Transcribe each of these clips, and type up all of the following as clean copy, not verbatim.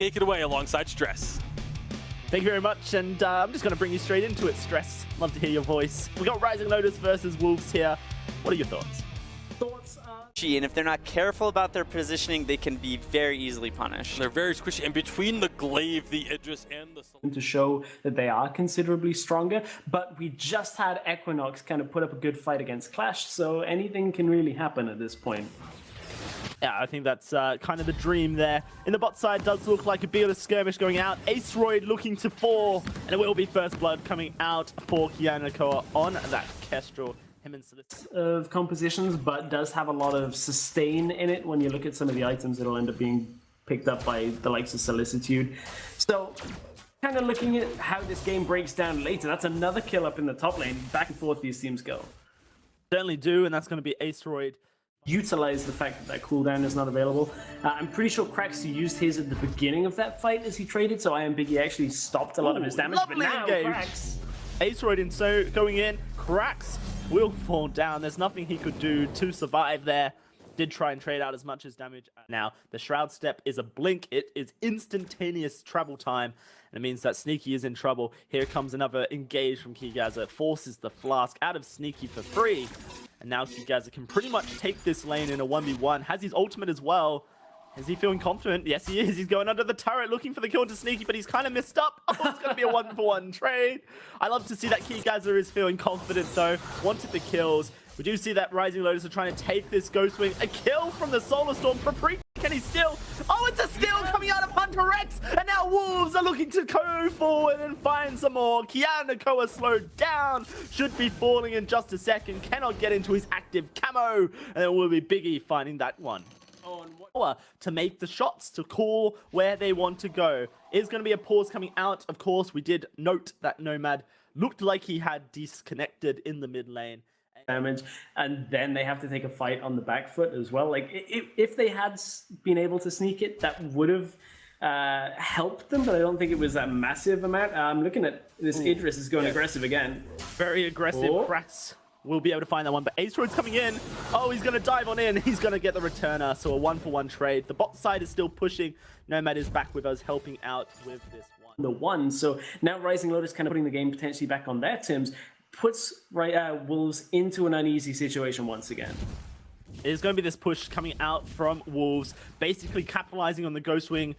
take it away alongside Stress. Thank you very much, and I'm just going to bring you straight into it, Stress. Love to hear your voice. We got Rising Lotus versus Wolves here. What are your thoughts? And if they're not careful about their positioning, they can be very easily punished. They're very squishy, and between the Glaive, the Idris, and the... To show that they are considerably stronger, but we just had Equinox kind of put up a good fight against Clash, so anything can really happen at this point. Yeah, I think that's kind of the dream there. In the bot side, does look like a bit of a skirmish going out. Aceroid looking to fall, and it will be first blood coming out for Kianakoa on that Kestrel. Him and of compositions, but does have a lot of sustain in it when you look at some of the items that'll end up being picked up by the likes of Solicitude. So, kind of looking at how this game breaks down later, that's another kill up in the top lane. Back and forth these teams go. Certainly do, and that's going to be Aceroid. Utilize the fact that that cooldown is not available. I'm pretty sure Krax used his at the beginning of that fight as he traded, so Iron Biggie actually stopped a lot of his damage. But now Krax... Aceroid in, so going in, Krax will fall down. There's nothing he could do to survive there. Did try and trade out as much as damage. Now, the Shroud Step is a blink. It is instantaneous travel time, and it means that Sneaky is in trouble. Here comes another engage from Kigaza. Forces the Flask out of Sneaky for free. And now Kigaza can pretty much take this lane in a 1v1. Has his ultimate as well. Is he feeling confident? Yes, he is. He's going under the turret looking for the kill to Sneaky, but he's kind of missed up. Oh, it's going to be a 1-for-1 trade. I love to see that Kigaza is feeling confident, though. Wanted the kills. We do see that Rising Lotus are trying to take this Ghostwing. A kill from the Solar Storm. Paprika, can he steal? Oh, it's a steal coming out of Hunter X. And now Wolves are looking to go forward and find some more. Kianakoa slowed down. Should be falling in just a second. Cannot get into his active camo. And it will be Biggie finding that one. To make the shots, to call where they want to go. Is going to be a pause coming out. Of course, we did note that Nomad looked like he had disconnected in the mid lane. Damage, and then they have to take a fight on the back foot as well. Like, if they had been able to sneak it, that would have helped them, but I don't think it was a massive amount. I'm looking at this. Idris is going aggressive again. Very aggressive. Krax will be able to find that one, but Aceroid's coming in. Oh, he's going to dive on in. He's going to get the returner, so a 1-for-1 trade. The bot side is still pushing. Nomad is back with us, helping out with this one. So now Rising Lotus kind of putting the game potentially back on their terms, puts Wolves into an uneasy situation once again. There's going to be this push coming out from Wolves, basically capitalizing on the Ghostwing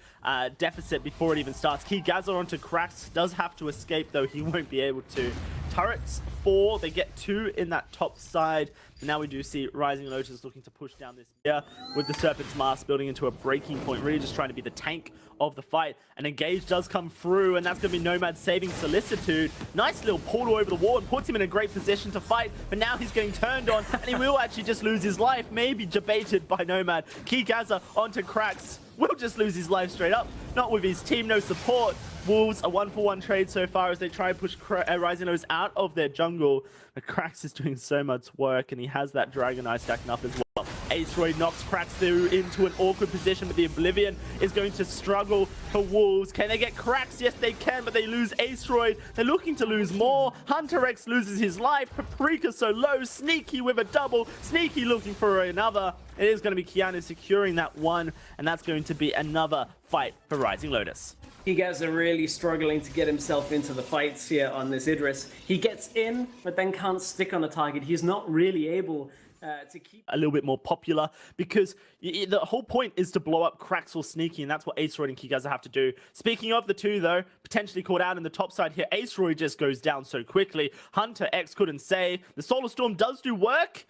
deficit before it even starts. Kigaza onto Krax, does have to escape, though he won't be able to. Turrets 4, they get 2 in that top side. And now we do see Rising Lotus looking to push down this here with the Serpent's Mask building into a breaking point, really just trying to be the tank of the fight. An engage does come through, and that's going to be Nomad saving Solicitude. Nice little portal over the wall and puts him in a great position to fight, but now he's getting turned on, and he will actually just lose his life, maybe debated by Nomad. Kigaza onto Krax, will just lose his life straight up, not with his team, no support. Wolves, a 1-for-1 trade so far as they try and push Rising Lotus out of their jungle. But Krax is doing so much work, and he has that Dragon Eye stacking up as well. Aceroid knocks Krax through into an awkward position, but the Oblivion is going to struggle for Wolves. Can they get Krax? Yes, they can, but they lose Aceroid. They're looking to lose more. Hunter X loses his life. Paprika so low. Sneaky with a double. Sneaky looking for another. It is going to be Kiana securing that one, and that's going to be another fight for Rising Lotus. You guys are really struggling to get himself into the fights here on this Idris. He gets in, but then can't stick on the target. He's not really able to keep a little bit more popular, because the whole point is to blow up Krax or Sneaky, and that's what Aceroid and Kigaza have to do. Speaking of the two, though, potentially caught out in the top side here, Aceroid just goes down so quickly. Hunter X couldn't say. The Solar Storm does do work.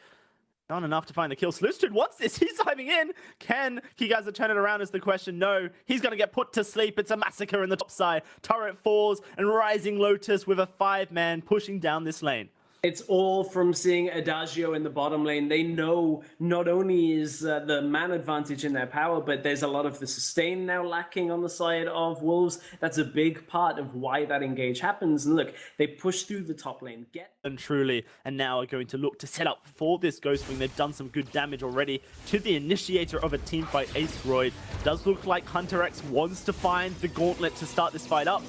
Not enough to find the kill. Solicitude wants this. He's diving in. Can Kigaza turn it around is the question. No. He's going to get put to sleep. It's a massacre in the top side. Turret falls, and Rising Lotus with a 5-man pushing down this lane. It's all from seeing Adagio in the bottom lane. They know not only is the man advantage in their power, but there's a lot of the sustain now lacking on the side of Wolves. That's a big part of why that engage happens. And look, they push through the top lane. And truly, and now are going to look to set up for this Ghostwing. They've done some good damage already to the initiator of a team fight, Aceroid. Does look like Hunter X wants to find the gauntlet to start this fight up.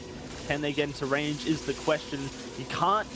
Can they get into range is the question. You can't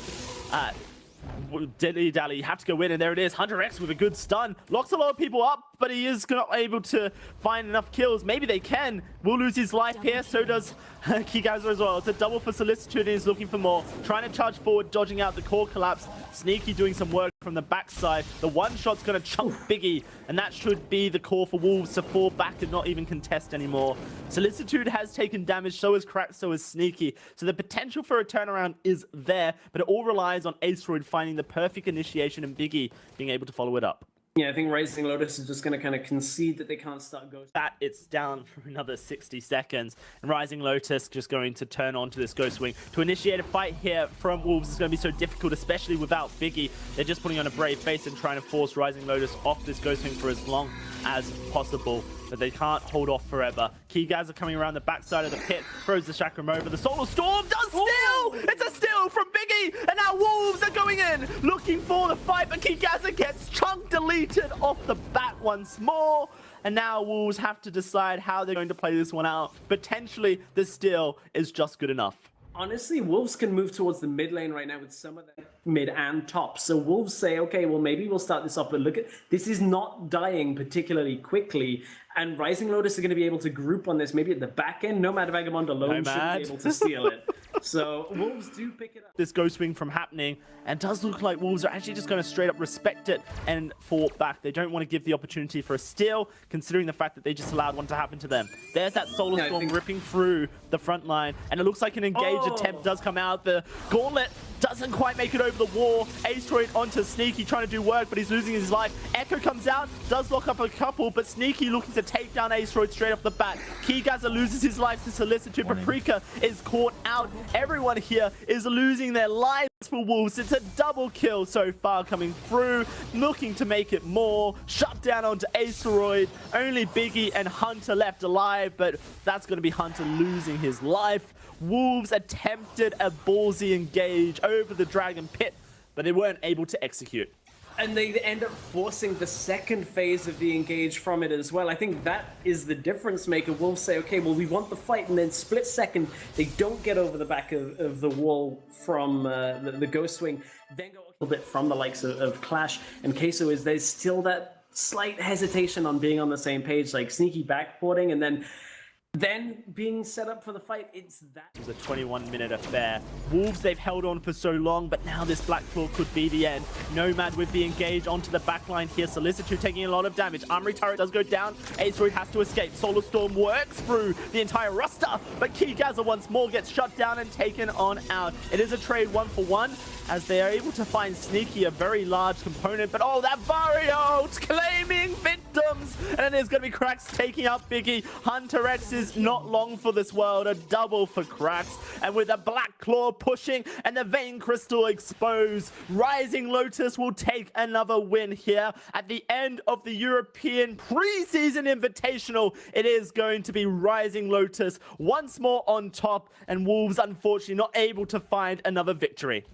Dilly Dally, you have to go in, and there it is. Hunter X with a good stun. Locks a lot of people up, but he is not able to find enough kills. Maybe they can. Will lose his life here, so does Kigaza as well. It's a double for Solicitude, and he's looking for more. Trying to charge forward, dodging out the core collapse. Sneaky doing some work from the backside. The one shot's going to chunk Biggie, and that should be the call for Wolves to fall back and not even contest anymore. Solicitude has taken damage, so is Crack, so is Sneaky. So the potential for a turnaround is there, but it all relies on Asteroid finding the perfect initiation and Biggie being able to follow it up. Yeah, I think Rising Lotus is just going to kind of concede that they can't start Ghost. That it's down for another 60 seconds, and Rising Lotus just going to turn on to this Ghost Wing. To initiate a fight here from Wolves is going to be so difficult, especially without Biggie. They're just putting on a brave face and trying to force Rising Lotus off this Ghost Wing for as long as possible. But they can't hold off forever. Keygaza coming around the backside of the pit, throws the Chakram over. The Solar Storm does steal! It's a steal from Biggie! And now Wolves are going in, looking for the fight, but Keygaza gets chunk deleted off the bat once more. And now Wolves have to decide how they're going to play this one out. Potentially, the steal is just good enough. Honestly, Wolves can move towards the mid lane right now with some of their mid and top. So Wolves say, okay, well, maybe we'll start this off, but look at this is not dying particularly quickly. And Rising Lotus are going to be able to group on this, maybe at the back end. Nomad Vagabond alone should be able to steal it. So Wolves do pick it up. This Ghost Wing from happening, and does look like Wolves are actually just going to straight up respect it and fall back. They don't want to give the opportunity for a steal, considering the fact that they just allowed one to happen to them. There's that Solar Storm ripping through the front line, and it looks like an engage attempt does come out. The Gauntlet doesn't quite make it over the wall. Asteroid onto Sneaky, trying to do work, but he's losing his life. Echo comes out, does lock up a couple, but Sneaky looking to take down Asteroid straight off the bat. Keygaza loses his life to Solicitude. Paprika is caught out. Everyone here is losing their lives for Wolves. It's a double kill so far coming through, looking to make it more. Shut down onto Asteroid. Only Biggie and Hunter left alive, but that's going to be Hunter losing his life. Wolves attempted a ballsy engage over the Dragon Pit, but they weren't able to execute. And they end up forcing the second phase of the engage from it as well. I think that is the difference maker. Wolves say, okay, well, we want the fight, and then split second, they don't get over the back of the wall from the Ghost Wing, then go a little bit from the likes of Clash and Queso. Is there's still that slight hesitation on being on the same page, like Sneaky backporting, and then being set up for the fight. It's that. It was a 21-minute affair. Wolves, they've held on for so long, but now this Black Claw could be the end. Nomad with the engage onto the backline here. Solicitude taking a lot of damage. Armory turret does go down. Asteroid has to escape. Solar Storm works through the entire roster, but Keygaza once more gets shut down and taken on out. It is a trade 1-for-1 as they are able to find Sneaky, a very large component, but oh, that Vario claiming victims, and there's going to be Cracks taking out Biggie. Hunter X is not long for this world, a double for Cracks, and with a Black Claw pushing and the Vein Crystal exposed, Rising Lotus will take another win here at the end of the European Preseason Invitational. It is going to be Rising Lotus once more on top, and Wolves unfortunately not able to find another victory.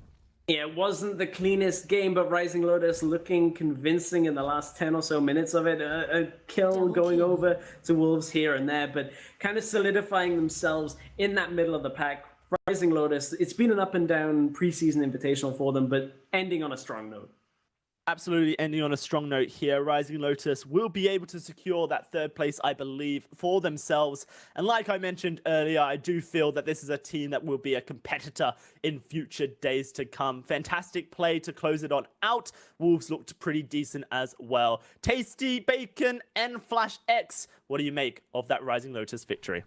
Yeah, it wasn't the cleanest game, but Rising Lotus looking convincing in the last 10 or so minutes of it. A kill going over to Wolves here and there, but kind of solidifying themselves in that middle of the pack. Rising Lotus, it's been an up and down preseason invitational for them, but ending on a strong note. Absolutely ending on a strong note here. Rising Lotus will be able to secure that third place, I believe, for themselves. And like I mentioned earlier, I do feel that this is a team that will be a competitor in future days to come. Fantastic play to close it on out. Wolves looked pretty decent as well. Tasty Bacon and Flash X, what do you make of that Rising Lotus victory?